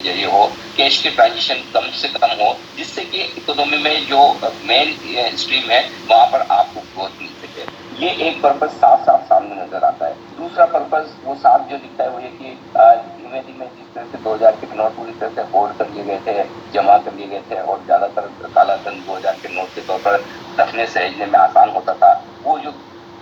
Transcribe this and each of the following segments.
जरिए हो, कैश के ट्रांजेक्शन कम से कम हो, जिससे कि इकोनॉमी में जो मेन स्ट्रीम है वहां पर आपको ग्रोथ मिल सके। ये एक पर्पज साफ साफ सामने नजर आता है। दूसरा पर्पज वो साफ जो दिखता है वो ये कि धीमे धीमे जिस तरह से 2000 के नोट पूरी तरह से होल्ड कर लिए गए थे, जमा कर लिए गए थे और ज्यादातर काला धन 2000 के नोट के तौर पर रखने सहेजने में आसान होता था, वो जो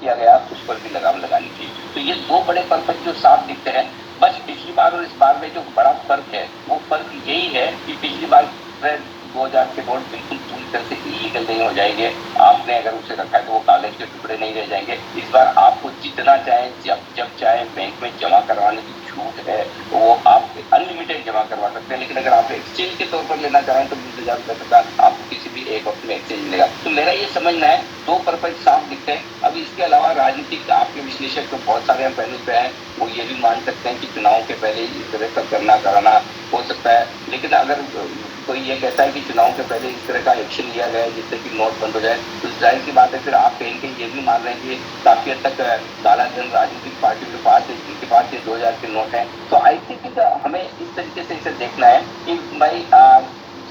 किया गया उस पर भी लगाम लगानी चाहिए। तो ये दो बड़े पर्पज जो साफ दिखते हैं। बस पिछली बार और इस बार में जो बड़ा फर्क है वो फर्क यही है कि पिछली बार 2000 के नोट बिल्कुल पूरी तरह से इलीगल नहीं हो जाएंगे। आपने अगर उसे रखा है तो वो कागज के टुकड़े नहीं रह जाएंगे। इस बार आपको जितना चाहे जब चाहे बैंक में जमा करवाने की छूट है, तो वो आप अनलिमिटेड जमा करवा सकते हैं। लेकिन अगर आप एक्सचेंज के तौर पर लेना चाहें तो 20,000 रुपए का आपको किसी भी एक वक्त में एक्सचेंज मिलेगा। तो मेरा ये समझना है दो पर्पज साफ दिखते हैं। अब इसके अलावा राजनीतिक आपके विश्लेषक तो बहुत सारे हम पहलू पे हैं, वो ये भी मान सकते हैं कि चुनाव के पहले इस तरह का करना कराना हो सकता है। लेकिन अगर कोई ये कहता है कि चुनाव के पहले इस तरह का एक्शन लिया गया जिससे कि नोट बंद हो जाए, तो जाहिर सी बात है फिर आप कहीं कहीं ये भी मान रहे हैं कि काफी हद तक काला धन राजनीतिक पार्टियों के पास है, जिनके पास ये 2000 के नोट हैं। तो आई थिंक हमें इस तरीके से इसे देखना है कि भाई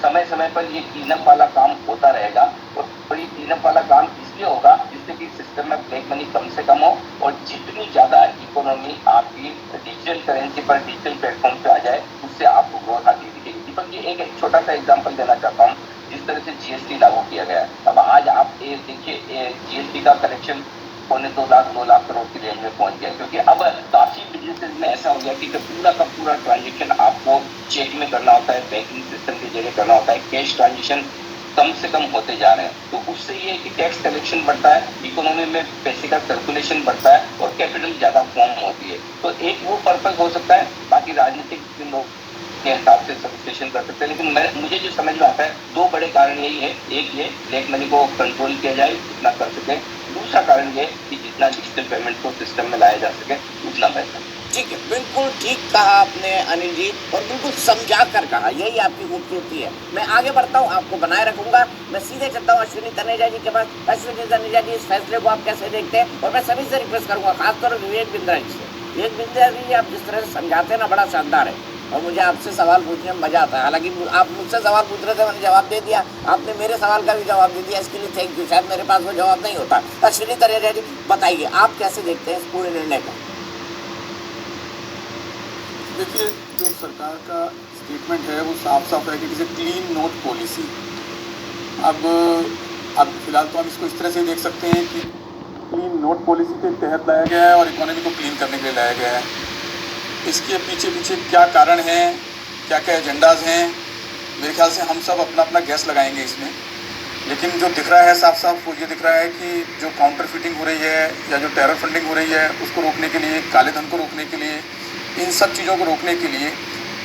समय समय पर ये क्लीनअप वाला काम होता रहेगा। और ये क्लीनअप वाला काम इसलिए होगा जिससे कि सिस्टम में ब्लैक मनी कम से कम हो और जितनी ज्यादा इकोनॉमी आपकी डिजिटल करेंसी पर डिजिटल प्लेटफॉर्म पे आ जाए, उससे आपको ग्रोथ आती दिखेगी। दीपक जी एक छोटा सा एग्जाम्पल देना चाहता हूँ। जिस तरह से जीएसटी लागू किया गया, अब आज आप देखिए जीएसटी का कलेक्शन 2.25 करोड़ की रेंज में पहुंच गया, क्योंकि अब काफी बिजनेसेस में ऐसा हो गया कि पूरा का पूरा ट्रांजेक्शन आपको चेक में करना होता है, बैंकिंग सिस्टम के जरिए करना होता है, कैश ट्रांजेक्शन कम से कम होते जा रहे हैं। तो उससे ये है कि टैक्स कलेक्शन बढ़ता है, इकोनॉमी में पैसे का सर्कुलेशन बढ़ता है और कैपिटल ज्यादा फॉर्म होती है। तो एक वो पर्पज हो सकता है, बाकी राजनीतिक लोग के हिसाब से सब्सटेशन कर सकते हैं। लेकिन मुझे जो समझ में आता है दो बड़े कारण यही है, एक ये ब्लैक मनी को कंट्रोल किया जाए जितना कर सके, दूसरा कारण ये कि जितना डिजिटल पेमेंट को सिस्टम में लाया जा सके उतना बेहतर। ठीक है, बिल्कुल ठीक कहा आपने अनिल जी, और बिल्कुल समझा कर कहा, यही आपकी खूबसूरती है। मैं आगे बढ़ता हूँ, आपको बनाए रखूंगा। मैं सीधे चलता हूँ अश्विनी तनेजा जी के पास। अश्विनी तनेजा जी, इस फैसले को आप कैसे देखते हैं? और मैं सभी से रिक्वेस्ट करूंगा, खासतौर पर विवेक बिंद्रा जी से। विवेक बिंद्रा जी, आप जिस तरह से समझाते हैं ना, बड़ा शानदार है और मुझे आपसे सवाल पूछने में मजा आता है। हालांकि आप मुझसे सवाल पूछ रहे थे, मैंने जवाब दे दिया, आपने मेरे सवाल का भी जवाब दे दिया, इसके लिए थैंक यू। शायद मेरे पास वो जवाब नहीं होता। अश्विनी तनेजा जी बताइए, आप कैसे देखते हैं इस पूरे निर्णय को? देखिए, जो सरकार का स्टेटमेंट है वो साफ साफ है कि इसे क्लीन नोट पॉलिसी। अब फिलहाल तो हम इसको इस तरह से देख सकते हैं कि क्लीन नोट पॉलिसी के तहत लाया गया है और इकोनॉमी को क्लीन करने के लिए लाया गया है। इसके पीछे पीछे क्या कारण हैं, क्या क्या एजेंडाज हैं, मेरे ख्याल से हम सब अपना अपना गैस लगाएंगे इसमें। लेकिन जो दिख रहा है साफ साफ वो ये दिख रहा है कि जो काउंटर फिटिंग हो रही है या जो टेरर फंडिंग हो रही है उसको रोकने के लिए, काले धन को रोकने के लिए, इन सब चीज़ों को रोकने के लिए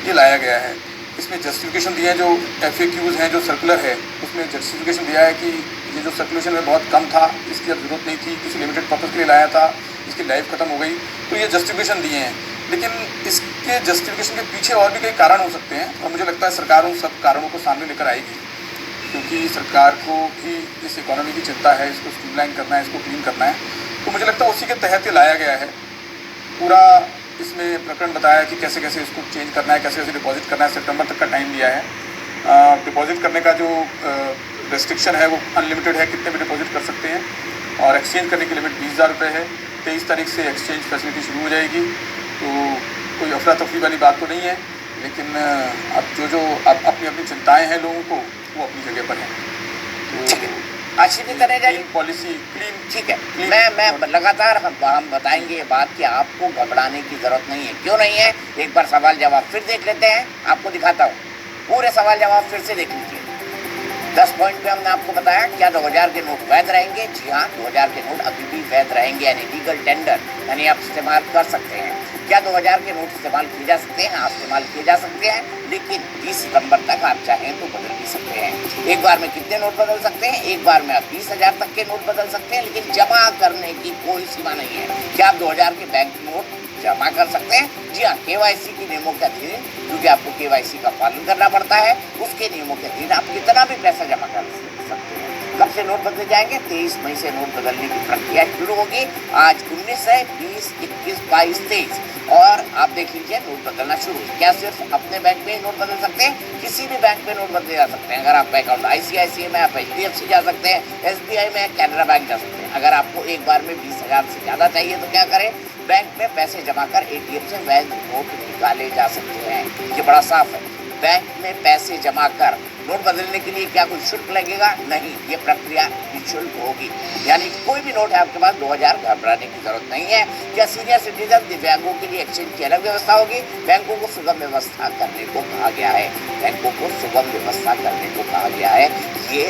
ये लाया गया है। इसमें जस्टिफिकेशन दिया है, जो FAQs हैं, जो सर्कुलर है उसमें जस्टिफिकेशन दिया है कि ये जो सर्कुलेशन में बहुत कम था, इसकी अब जरूरत नहीं थी, किसी लिमिटेड पर्पज़ के लिए लाया था, इसकी लाइफ ख़त्म हो गई, तो ये जस्टिफिकेशन दिए हैं। लेकिन इसके जस्टिफिकेशन के पीछे और भी कई कारण हो सकते हैं और मुझे लगता है सरकार उन सब कारणों को सामने लेकर आएगी, क्योंकि सरकार को भी इस इकोनॉमी की चिंता है, इसको स्ट्रीमलाइन करना है, इसको क्लीन करना है। तो मुझे लगता है उसी के तहत ये लाया गया है। पूरा इसमें प्रकरण बताया कि कैसे कैसे इसको चेंज करना है, कैसे कैसे डिपॉजिट करना है। सितंबर तक का टाइम दिया है। डिपॉजिट करने का जो रेस्ट्रिक्शन है वो अनलिमिटेड है, कितने भी डिपॉजिट कर सकते हैं, और एक्सचेंज करने की लिमिट 20,000 रुपये है। 23 तारीख से एक्सचेंज फैसिलिटी शुरू हो जाएगी, तो कोई अफरा तफरी वाली बात तो नहीं है। लेकिन अब जो अब अपनी अपनी चिंताएँ हैं लोगों को, वो अपनी जगह पर हैं। तो अश्विनी तनेजा जी, पॉलिसी क्लीन, ठीक है, मैं लगातार हम बताएंगे ये बात कि आपको घबराने की जरूरत नहीं है। क्यों नहीं है? एक बार सवाल जवाब फिर देख लेते हैं, आपको दिखाता हूँ। पूरे सवाल जवाब फिर से देख लीजिए। 10 पॉइंट पे हमने आपको बताया, क्या 2000 के नोट वैध रहेंगे? जी हाँ, 2000 के नोट अभी भी वैध रहेंगे, यानी लीगल टेंडर, यानी आप इस्तेमाल कर सकते हैं। क्या 2000 के नोट इस्तेमाल किए जा सकते हैं? हाँ, इस्तेमाल किए जा सकते हैं, लेकिन 20 सितंबर तक आप चाहें तो बदल भी सकते हैं। एक बार में कितने नोट बदल सकते हैं? एक बार में आप 20,000 तक के नोट बदल सकते हैं, लेकिन जमा करने की कोई सीमा नहीं है। क्या आप 2000 के बैंक नोट जमा कर सकते हैं? जी हाँ, KYC के नियमों के अधीन, क्योंकि आपको KYC का पालन करना पड़ता है, उसके नियमों के अधीन आप कितना भी पैसा जमा कर सकते हैं। कब से नोट बदले जाएंगे? 23 मई से नोट बदलने की प्रक्रिया शुरू होगी। आज 19 है, 20, 21, 22, 23 और आप देख लीजिए नोट बदलना शुरू है। क्या सिर्फ अपने बैंक में ही नोट बदल सकते हैं? किसी भी बैंक में नोट बदले जा सकते हैं। अगर आपका अकाउंट ICICI में, आप HDFC जा सकते हैं, SBI में, कैनरा बैंक जा सकते हैं। अगर आपको एक बार में 20,000 से ज़्यादा चाहिए तो क्या करें? बैंक में पैसे जमा कर ATM से वैध नोट निकाले जा सकते हैं। ये बड़ा साफ है। बैंक में पैसे जमा कर नोट बदलने के लिए क्या कुछ शुल्क लगेगा? नहीं, ये प्रक्रिया निःशुल्क होगी। यानी कोई भी नोट है आपके पास, 2000 घबराने की जरूरत नहीं है। क्या सीनियर सिटीजन, दिव्यांगों के लिए एक्सचेंज की अलग व्यवस्था होगी? बैंकों को सुगम व्यवस्था करने को कहा गया है। बैंकों को सुगम व्यवस्था करने को कहा गया है। ये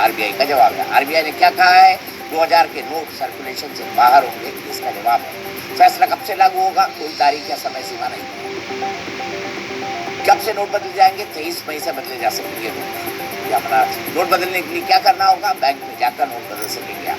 RBI का जवाब है। RBI ने क्या कहा है? 2000 के नोट सर्कुलेशन से बाहर होंगे, इसका जवाब है। फैसला कब से लागू होगा? कोई तारीख या समय सीमा नहीं है। कब से नोट बदले जाएंगे? 23 मई से बदले जा सकेंगे नोट। या अपना नोट बदलने के लिए क्या करना होगा? बैंक में जाकर नोट बदल सकेंगे आप।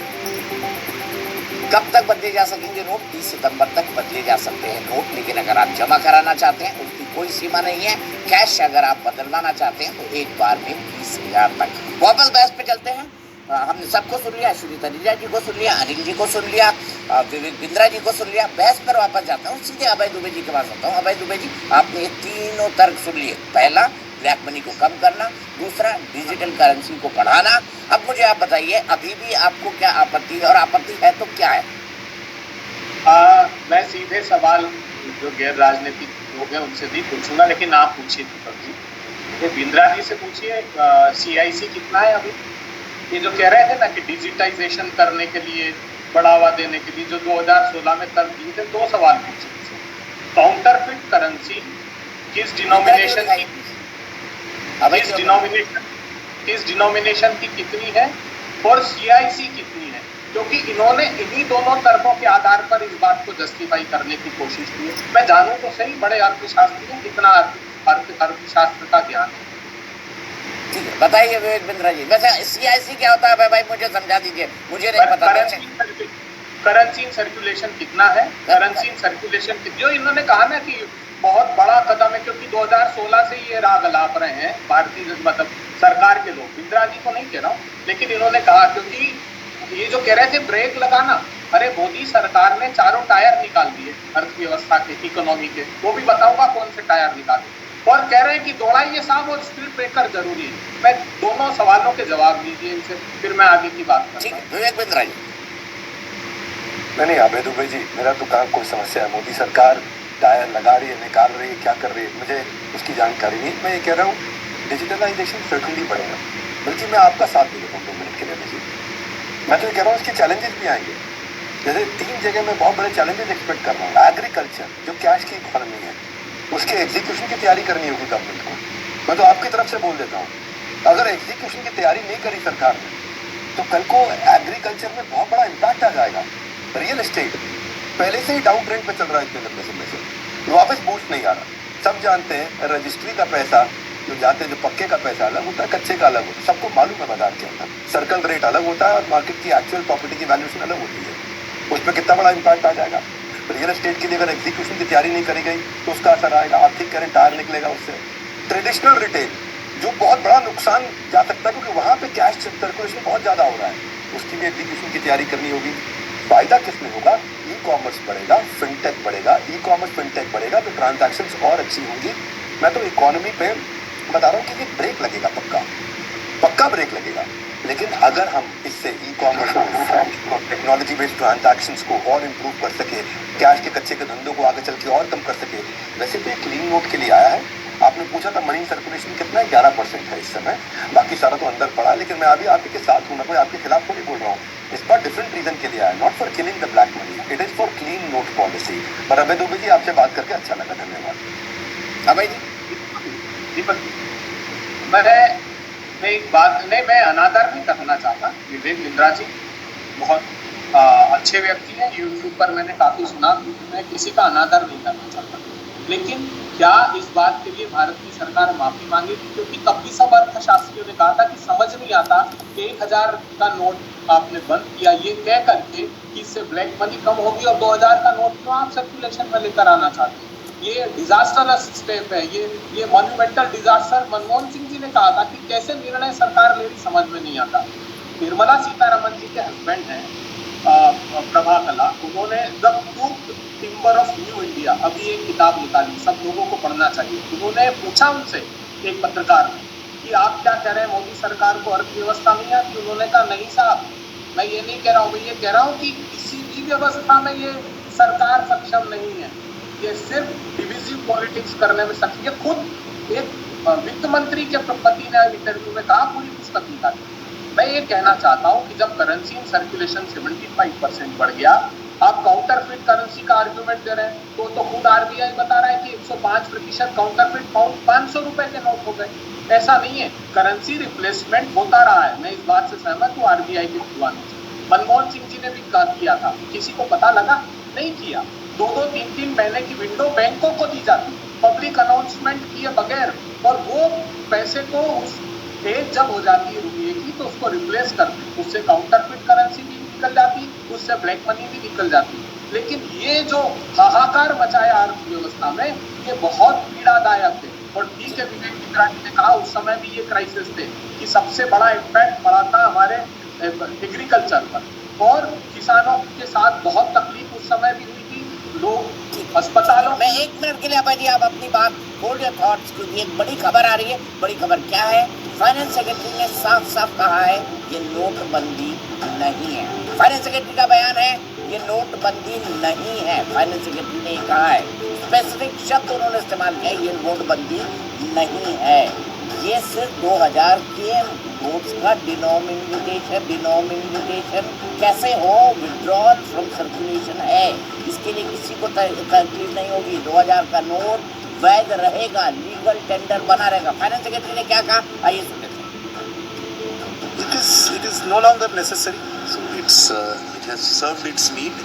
कब तक बदले जा सकेंगे नोट? 30 सितंबर तक बदले जा सकते हैं नोट। लेकिन अगर आप जमा कराना चाहते हैं उसकी कोई सीमा नहीं है। कैश अगर आप बदलवाना चाहते हैं तो एक बार में 20,000 तक। वापस बहस पे चलते हैं। हमने सबको सुन लिया, श्री तनेजा जी को सुन लिया, अनिल जी को सुन लिया, विवेक बिंद्रा जी को सुन लिया। बहस पर वापस जाता हूँ, सीधे अभय दुबे जी के पास आता हूँ। अभय दुबे जी, आपने ये तीनों तर्क सुन लिए। पहला, ब्लैक मनी को कम करना। दूसरा, डिजिटल करेंसी को बढ़ाना। अब मुझे आप बताइए, अभी भी आपको क्या आपत्ति है, और आपत्ति है तो क्या है? मैं सीधे सवाल जो गैर राजनीतिक लोग हैं उनसे भी पूछूंगा, लेकिन आप पूछिए दीपक जी। ये बिंद्रा जी से पूछिए, CIC कितना है अभी? ये जो कह रहे थे ना कि डिजिटाइजेशन करने के लिए, बढ़ावा देने के लिए जो 2016 में तर्क दिए थे, 2 सवाल पूछे। काउंटरफिट करेंसी किस डिनोमिनेशन की, किस डिनोमिनेशन की कितनी है, और CIC कितनी है? क्योंकि इन्होंने इन्हीं दोनों तर्कों के आधार पर इस बात को जस्टिफाई करने की कोशिश की है। मैं जानूं तो सही, बड़े अर्थशास्त्री हैं, कितना अर्थशास्त्र का ज्ञान है। ठीक है, बताइए विवेक बिंद्रा जी। वैसे CIC क्या होता है भाई, मुझे समझा दीजिए, मुझे नहीं पता। करेंसी इन सर्कुलेशन कितना है? करेंसी इन सर्कुलेशन जो इन्होंने कहा ना कि बहुत बड़ा कदम है, क्योंकि 2016 से ये राग अलाप रहे हैं भारतीय मतलब सरकार के लोग। बिंद्रा जी को नहीं कह रहा हूँ, लेकिन इन्होंने कहा, क्योंकि ये जो कह रहे थे ब्रेक लगाना, अरे मोदी सरकार ने 4 टायर निकाल दिए अर्थव्यवस्था के, इकोनॉमी के। वो भी बताऊंगा कौन से टायर निकाले। और कह रहे हैं कि दौड़ाइए साहब और स्पीड ब्रेकर जरूरी है। मैं दोनों सवालों के जवाब दीजिए इनसे, फिर मैं आगे की बात करूंगा। विवेक बिंद्रा जी। नहीं अभय दुबे जी, मेरा तो कहाँ कोई समस्या है। मोदी सरकार टायर लगा रही है, निकाल रही है, क्या कर रही है, मुझे उसकी जानकारी नहीं। मैं ये कह रहा हूँ डिजिटलाइजेशन सर्टनली बढ़ेगा, बल्कि मैं आपका साथ भी देता हूँ 2 मिनट के लिए। मैं तो ये कह रहा हूँ इसके चैलेंजेस भी आएंगे। जैसे 3 जगह मैं बहुत बड़े चैलेंजेस एक्सपेक्ट कर रहा हूँ। एग्रीकल्चर जो कैश की इकोनॉमी है, उसके एग्जीक्यूशन की तैयारी करनी होगी गवर्नमेंट को। मैं तो आपकी तरफ से बोल देता हूँ, अगर एग्जीक्यूशन की तैयारी नहीं करी सरकार ने तो कल को एग्रीकल्चर में बहुत बड़ा इम्पैक्ट आ जाएगा। रियल एस्टेट पहले से ही डाउन ट्रेंड पे चल रहा है इतने लंबे समय से, वापस बूस्ट नहीं आ रहा। सब जानते हैं रजिस्ट्री का पैसा जो जाते हैं, जो पक्के का पैसा अलग होता है, कच्चे का अलग होता है। सबको मालूम है बाजार के अंदर सर्कल रेट अलग होता है और मार्केट की एक्चुअल प्रॉपर्टी की वैल्यूएशन अलग होती है। उस पर कितना बड़ा इम्पैक्ट आ जाएगा। रियल एस्टेट के लिए अगर एग्जीक्यूशन की तैयारी नहीं करी गई तो उसका असर आएगा। आर्थिक करंट टायर निकलेगा उससे। ट्रेडिशनल रिटेल जो बहुत बड़ा नुकसान जा सकता है, क्योंकि वहाँ पे कैश सर्कुलेशन बहुत ज़्यादा हो रहा है, उसकी भी एग्जीक्यूशन की तैयारी करनी होगी। फायदा किसमें होगा? ई कॉमर्स बढ़ेगा, फिनटेक बढ़ेगा। ई कॉमर्स फिनटेक बढ़ेगा तो ट्रांजैक्शंस और अच्छी होंगी। मैं तो इकोनॉमी पे बता रहा हूँ कि ये ब्रेक लगेगा, पक्का ब्रेक लगेगा। लेकिन अगर हम इससे ई कॉमर्स को, टेक्नोलॉजी बेस्ड ट्रांजैक्शंस को और इम्प्रूव कर सके, कैश के कच्चे के धंधों को आगे चल के और कम कर सके। वैसे तो क्लीन नोट के लिए आया है, आपने पूछा था मनी सर्कुलेशन कितना है, 11% है इस समय, बाकी सारा तो अंदर पड़ा है। लेकिन मैं अभी आपके साथ हूँ ना, कोई आपके खिलाफ थोड़ी बोल रहा हूँ। इस बार डिफरेंट रीजन के लिए आया, not for killing the black money, it is for clean note policy. पर अभय दुबे जी आपसे बात करके अच्छा लगा, धन्यवाद। अभय जी, मैं एक बात नहीं, मैं अनादर नहीं करना चाहता। विवेक बिंद्रा जी बहुत अच्छे व्यक्ति हैं, यूट्यूब पर मैंने काफ़ी सुना, मैं किसी का अनादर नहीं करना चाहता। लेकिन क्या इस बात के लिए भारत की सरकार माफ़ी मांगेगी? क्योंकि तब भी सब अर्थशास्त्रियों ने कहा था कि समझ नहीं आता कि 1000 का नोट आपने बंद किया ये कह करके कि इससे ब्लैक मनी कम होगी, और 2000 का नोट क्यों आप सर्कुलेशन में लेकर आना चाहते हैं? ये डिजास्टरस स्टेप है, ये मॉन्यूमेंटल डिजास्टर। मनमोहन सिंह जी ने कहा था कि कैसे निर्णय सरकार ले रही समझ में नहीं आता। निर्मला सीतारमन जी के हस्बैंड हैं प्रभा कला, उन्होंने the truth timber of new India अभी एक किताब निकाली, सब लोगों को पढ़ना चाहिए। उन्होंने पूछा उनसे एक पत्रकार ने कि आप क्या कह रहे हैं, मोदी सरकार को अर्थव्यवस्था नहीं आती? उन्होंने कहा नहीं साहब, मैं ये नहीं कह रहा हूँ, मैं ये कह रहा हूँ कि किसी भी व्यवस्था में ये सरकार सक्षम नहीं है, ये सिर्फ डिविजिव पॉलिटिक्स करने में सक्षम। ये खुद एक वित्त मंत्री के पति ने इंटरव्यू में कहा, पूरी पुस्तक निकाली। मैं ये कहना चाहता हूँ कि जब करेंसी इन सर्कुलेशन 75% बढ़ गया, आप काउंटरफिट करेंसी का आर्ग्यूमेंट दे रहे हैं, तो खुद आरबीआई बता रहा है कि 105% काउंटरफिट पाउंड 500 रुपए के नोट हो गए। ऐसा नहीं है, करेंसी रिप्लेसमेंट होता रहा है, मैं इस बात से सहमत हूँ आरबीआई के विद्वानों से। मनमोहन सिंह जी ने भी किया था, किसी को पता लगा? नहीं किया। 2-2, 3-3 महीने की विंडो बैंकों को दी जाती, पब्लिक अनाउंसमेंट किए बगैर, और वो पैसे को उस एज जब हो जाती है रुपये की तो उसको रिप्लेस करते, उससे काउंटरफिट करेंसी भी निकल जाती, उससे ब्लैक मनी भी निकल जाती। लेकिन ये जो हाहाकार मचाया अर्थव्यवस्था में, ये बहुत पीड़ादायक है। और ठीक है, विवेक विक्रांति ने कहा उस समय भी ये क्राइसिस थे कि सबसे बड़ा इम्पैक्ट पड़ा था हमारे एग्रीकल्चर पर, और किसानों के साथ बहुत तकलीफ उस समय भी हुई थी। लोग अस्पतालों मैं 1 मिनट के लिए अभय जी, आप अपनी बात होल्ड योर थॉट्स, क्योंकि एक बड़ी खबर आ रही है। बड़ी खबर क्या है? फाइनेंस सेक्रेटरी ने साफ साफ कहा है ये नोटबंदी नहीं है। फाइनेंस सेक्रेटरी का बयान है ये नोटबंदी नहीं है। फाइनेंस सेक्रेटरी ने कहा है, स्पेसिफिक शब्द उन्होंने इस्तेमाल किया, ये नोटबंदी नहीं है। ये सिर्फ 2000 के नोट्स का डिनोमिनेशन कैसे हो, विड्रॉल फ्रॉम सर्कुलेशन है, इसके लिए किसी को तकलीफ नहीं होगी। 2000 का नोट वैध रहेगा, लीगल टेंडर बना रहेगा। फाइनेंस सेक्रेटरी ने क्या कहा, आइए सुन लेते हैं। It is no longer necessary. So it has served its need.